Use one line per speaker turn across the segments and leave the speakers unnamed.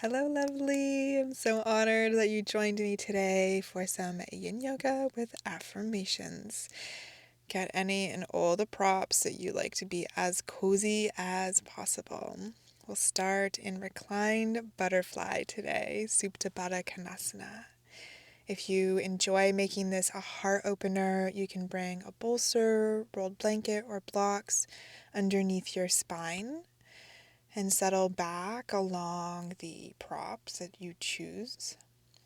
Hello, lovely. I'm so honored that you joined me today for some yin yoga with affirmations. Get any and all the props that you like to be as cozy as possible. We'll start in reclined butterfly today, Supta Baddha Konasana. If you enjoy making this a heart opener, you can bring a bolster, rolled blanket, or blocks underneath your spine and settle back along the props that you choose.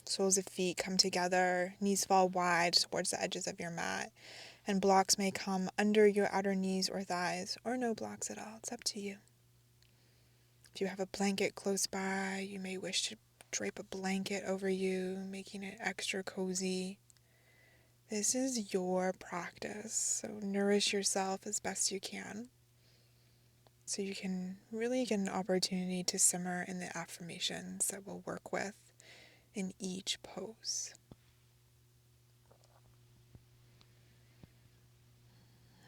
Soles of feet come together, knees fall wide towards the edges of your mat, and blocks may come under your outer knees or thighs, or no blocks at all. It's up to you. If you have a blanket close by, you may wish to drape a blanket over you, making it extra cozy. This is your practice, so nourish yourself as best you can. So you can really get an opportunity to simmer in the affirmations that we'll work with in each pose.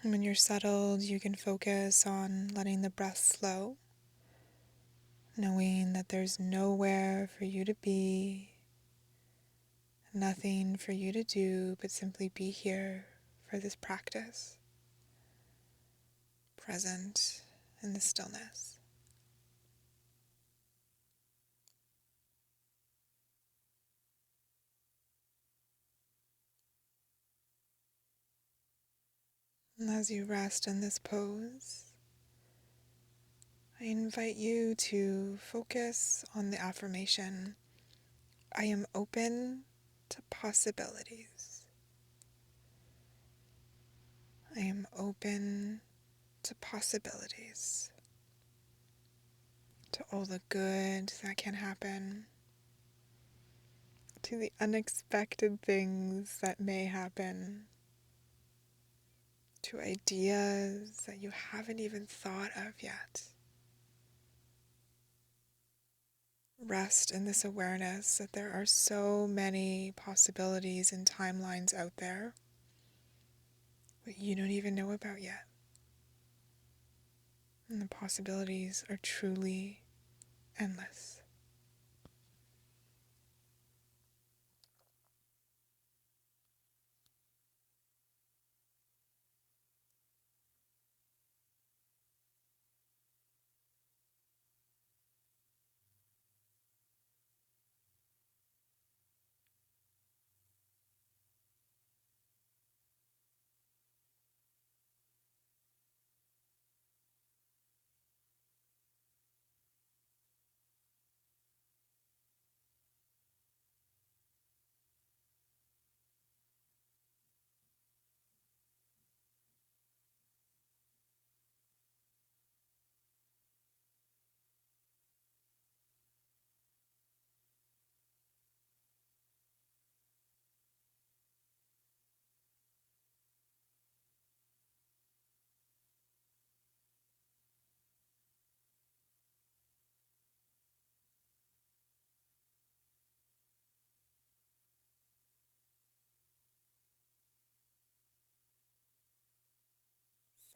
And when you're settled, you can focus on letting the breath slow, knowing that there's nowhere for you to be, nothing for you to do, but simply be here for this practice, present in the stillness. And as you rest in this pose, I invite you to focus on the affirmation, I am open to possibilities. I am open to possibilities, to all the good that can happen, to the unexpected things that may happen, to ideas that you haven't even thought of yet. Rest in this awareness that there are so many possibilities and timelines out there that you don't even know about yet. And the possibilities are truly endless.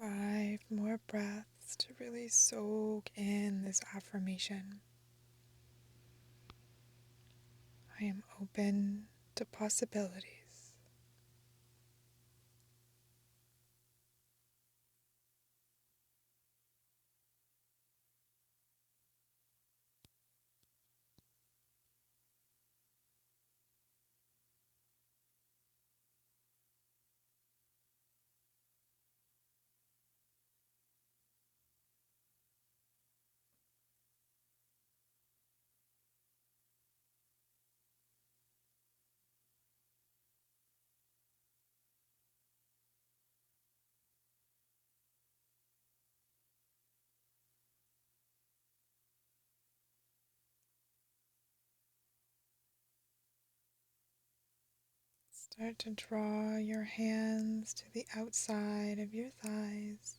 Five more breaths to really soak in this affirmation. I am open to possibilities. Start to draw your hands to the outside of your thighs,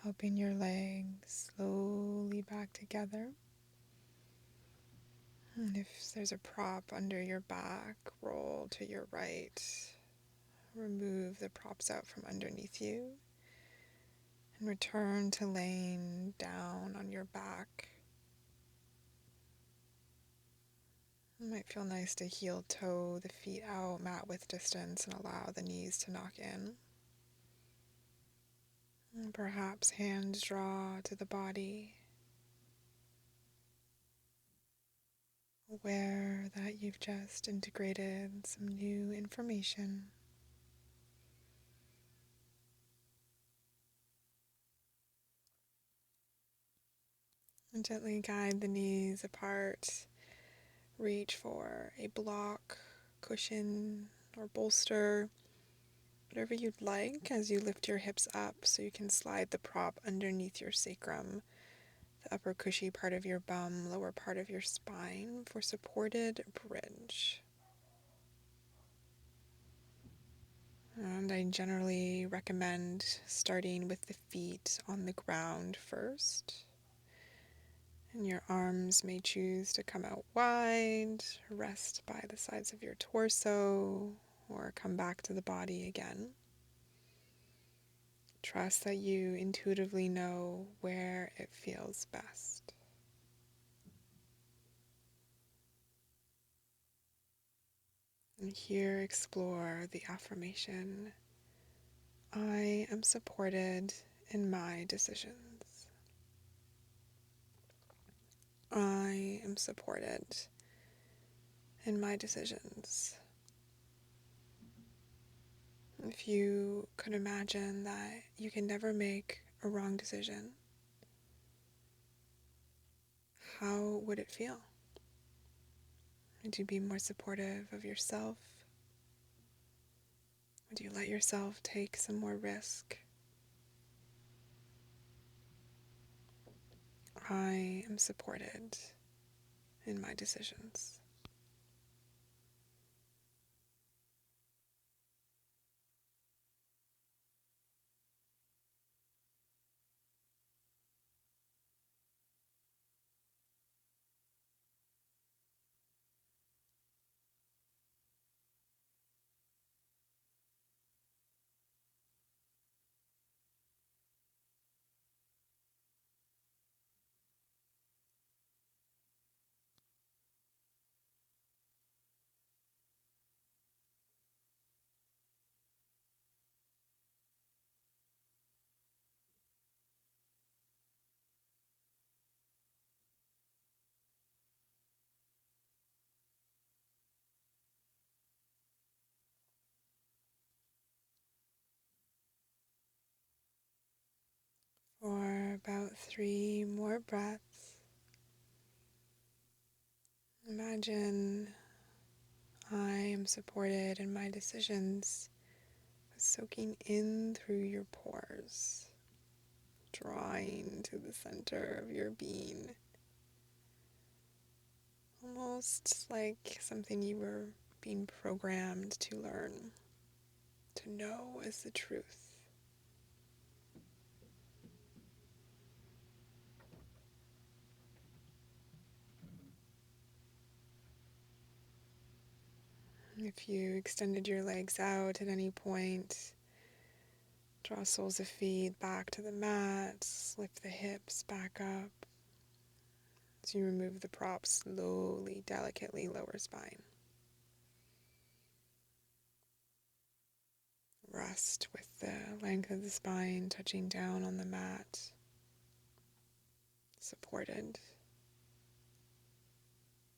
helping your legs slowly back together. And if there's a prop under your back, roll to your right. Remove the props out from underneath you and return to laying down on your back. It might feel nice to heel toe the feet out, mat width distance, and allow the knees to knock in. And perhaps hands draw to the body, aware that you've just integrated some new information. And gently guide the knees apart. Reach for a block, cushion, or bolster, whatever you'd like as you lift your hips up so you can slide the prop underneath your sacrum, the upper cushy part of your bum, lower part of your spine for supported bridge. And I generally recommend starting with the feet on the ground first. And your arms may choose to come out wide, rest by the sides of your torso, or come back to the body again. Trust that you intuitively know where it feels best. And here explore the affirmation, I am supported in my decisions. I am supported in my decisions. If you could imagine that you can never make a wrong decision, how would it feel? Would you be more supportive of yourself? Would you let yourself take some more risk? I am supported in my decisions. For about 3 more breaths, imagine I am supported in my decisions, soaking in through your pores, drawing to the center of your being, almost like something you were being programmed to learn, to know as the truth. If you extended your legs out at any point, draw soles of feet back to the mat, lift the hips back up. As you remove the prop, slowly, delicately lower spine. Rest with the length of the spine touching down on the mat, supported,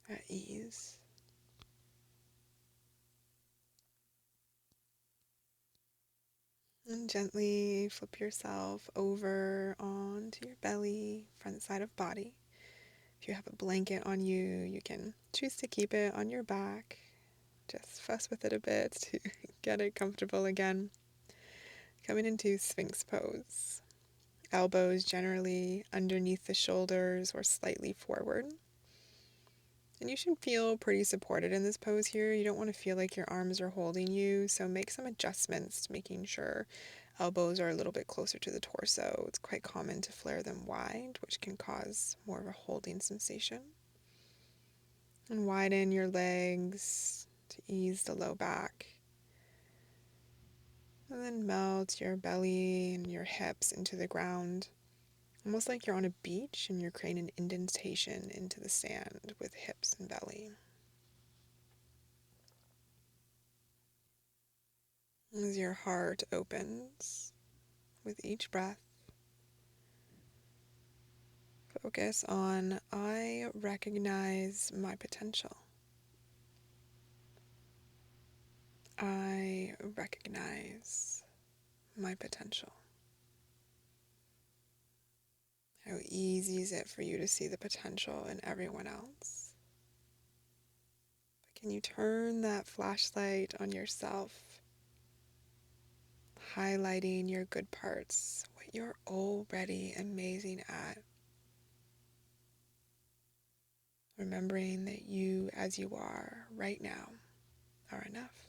at ease. And gently flip yourself over onto your belly, front side of body. If you have a blanket on you, you can choose to keep it on your back. Just fuss with it a bit to get it comfortable again. Coming into Sphinx pose. Elbows generally underneath the shoulders or slightly forward. And you should feel pretty supported in this pose here. You don't want to feel like your arms are holding you, so make some adjustments, making sure elbows are a little bit closer to the torso. It's quite common to flare them wide, which can cause more of a holding sensation. And widen your legs to ease the low back. And then melt your belly and your hips into the ground, almost like you're on a beach and you're creating an indentation into the sand with hips and belly. As your heart opens with each breath, focus on I recognize my potential. I recognize my potential. How easy is it for you to see the potential in everyone else? But can you turn that flashlight on yourself, highlighting your good parts, what you're already amazing at, remembering that you as you are right now are enough.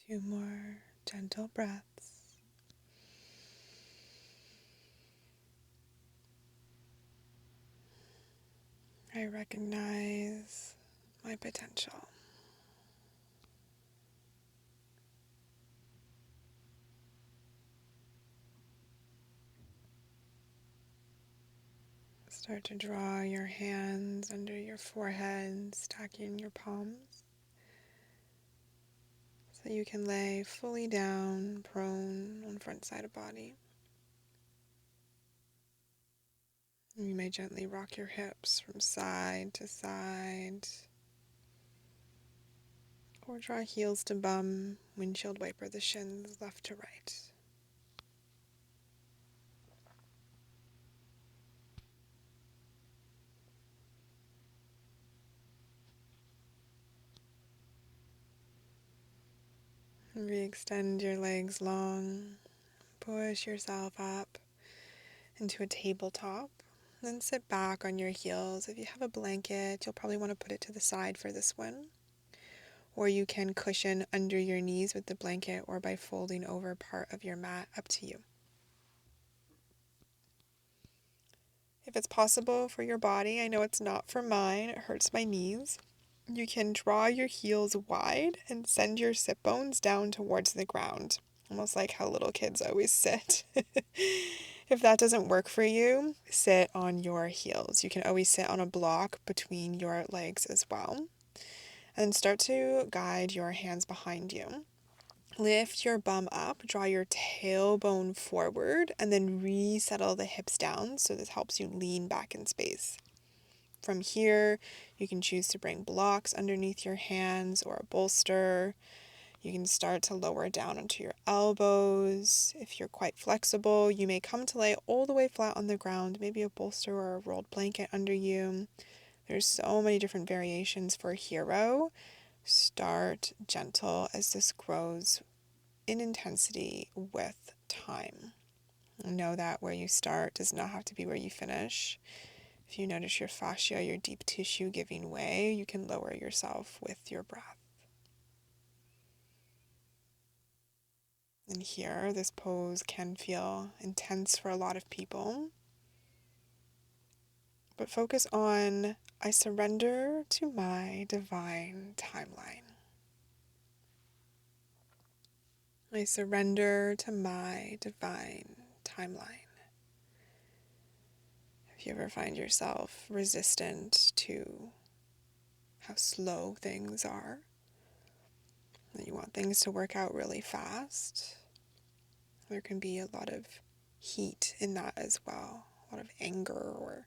2 more gentle breaths. I recognize my potential. Start to draw your hands under your forehead, stacking your palms, so you can lay fully down, prone on front side of body. You may gently rock your hips from side to side, or draw heels to bum, windshield wiper the shins left to right. Re-extend your legs long, push yourself up into a tabletop. Then sit back on your heels. If you have a blanket, you'll probably want to put it to the side for this one. Or you can cushion under your knees with the blanket or by folding over part of your mat, up to you. If it's possible for your body, I know it's not for mine, it hurts my knees. You can draw your heels wide and send your sit bones down towards the ground, almost like how little kids always sit. If that doesn't work for you, sit on your heels. You can always sit on a block between your legs as well. And start to guide your hands behind you. Lift your bum up, draw your tailbone forward, and then resettle the hips down so this helps you lean back in space. From here, you can choose to bring blocks underneath your hands or a bolster. You can start to lower down onto your elbows. If you're quite flexible, you may come to lay all the way flat on the ground, maybe a bolster or a rolled blanket under you. There's so many different variations for hero. Start gentle as this grows in intensity with time. Know that where you start does not have to be where you finish. If you notice your fascia, your deep tissue giving way, you can lower yourself with your breath. And here, this pose can feel intense for a lot of people. But focus on, I surrender to my divine timeline. I surrender to my divine timeline. If you ever find yourself resistant to how slow things are, that you want things to work out really fast, there can be a lot of heat in that as well. A lot of anger or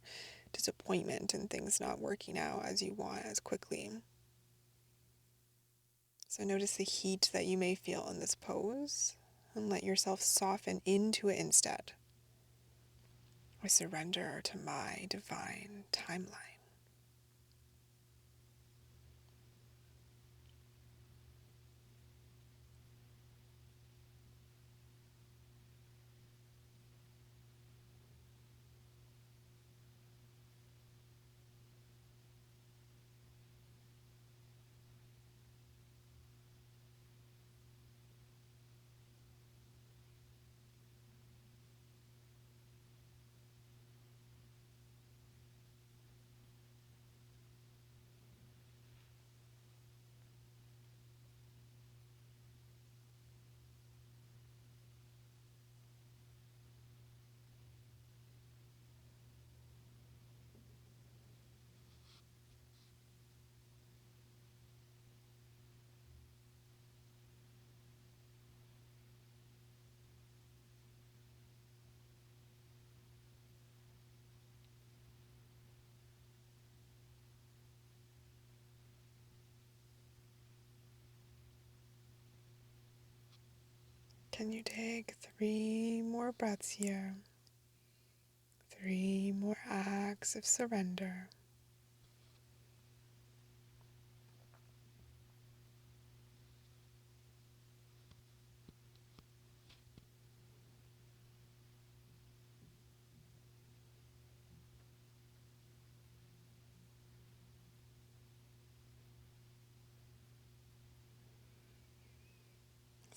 disappointment and things not working out as you want as quickly. So notice the heat that you may feel in this pose and let yourself soften into it instead. I surrender to my divine timeline. Can you take 3 more breaths here? 3 more acts of surrender.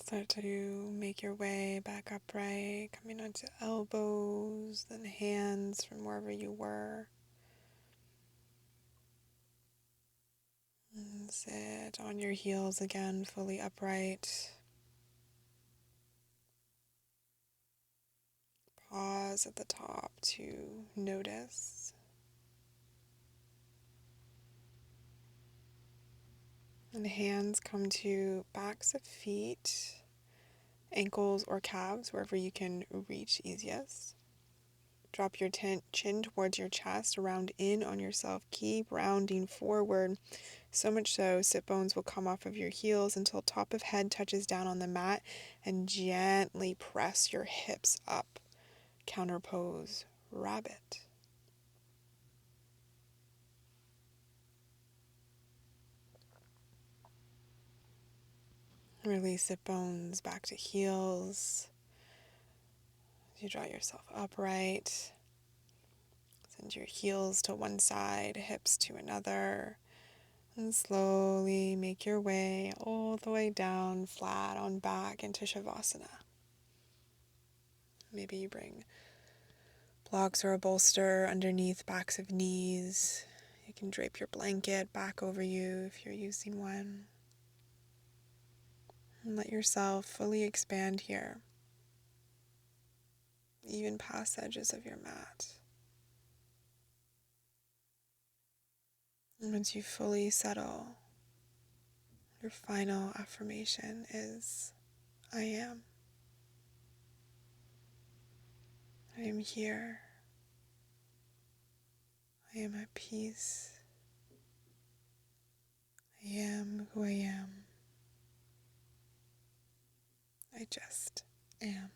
Start to make your way back upright, coming onto elbows, then hands from wherever you were. And sit on your heels again, fully upright. Pause at the top to notice. And hands come to backs of feet, ankles or calves, wherever you can reach easiest. Drop your chin towards your chest, round in on yourself. Keep rounding forward. So much so, sit bones will come off of your heels until top of head touches down on the mat, and gently press your hips up. Counter pose, rabbit. Release sit bones back to heels. As you draw yourself upright, send your heels to one side, hips to another, and slowly make your way all the way down flat on back into Shavasana. Maybe you bring blocks or a bolster underneath backs of knees. You can drape your blanket back over you if you're using one. And let yourself fully expand here, even past the edges of your mat. And once you fully settle, your final affirmation is, I am. I am here. I am at peace. I am who I am. I just am.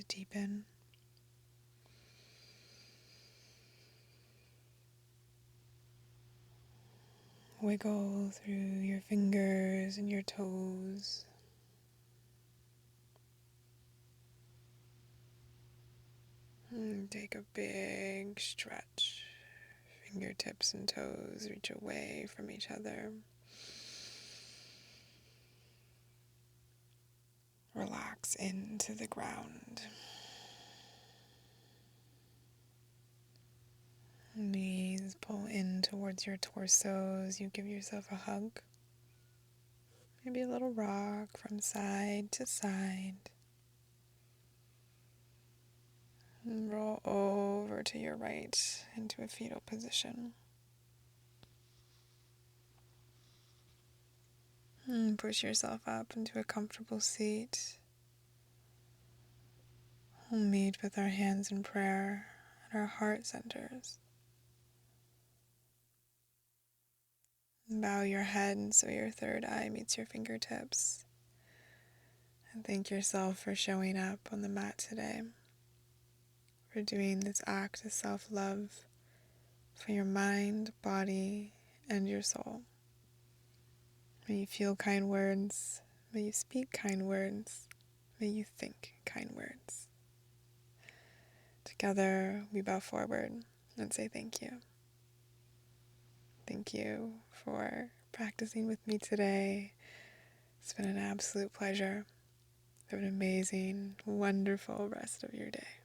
to deepen. Wiggle through your fingers and your toes. And take a big stretch. Fingertips and toes reach away from each other. Relax into the ground. Knees pull in towards your torso as you give yourself a hug. Maybe a little rock from side to side. And roll over to your right into a fetal position. And push yourself up into a comfortable seat. We'll meet with our hands in prayer at our heart centers. And bow your head so your third eye meets your fingertips. And thank yourself for showing up on the mat today, for doing this act of self-love for your mind, body, and your soul. May you feel kind words. May you speak kind words. May you think kind words. Together, we bow forward and say thank you. Thank you for practicing with me today. It's been an absolute pleasure. Have an amazing, wonderful rest of your day.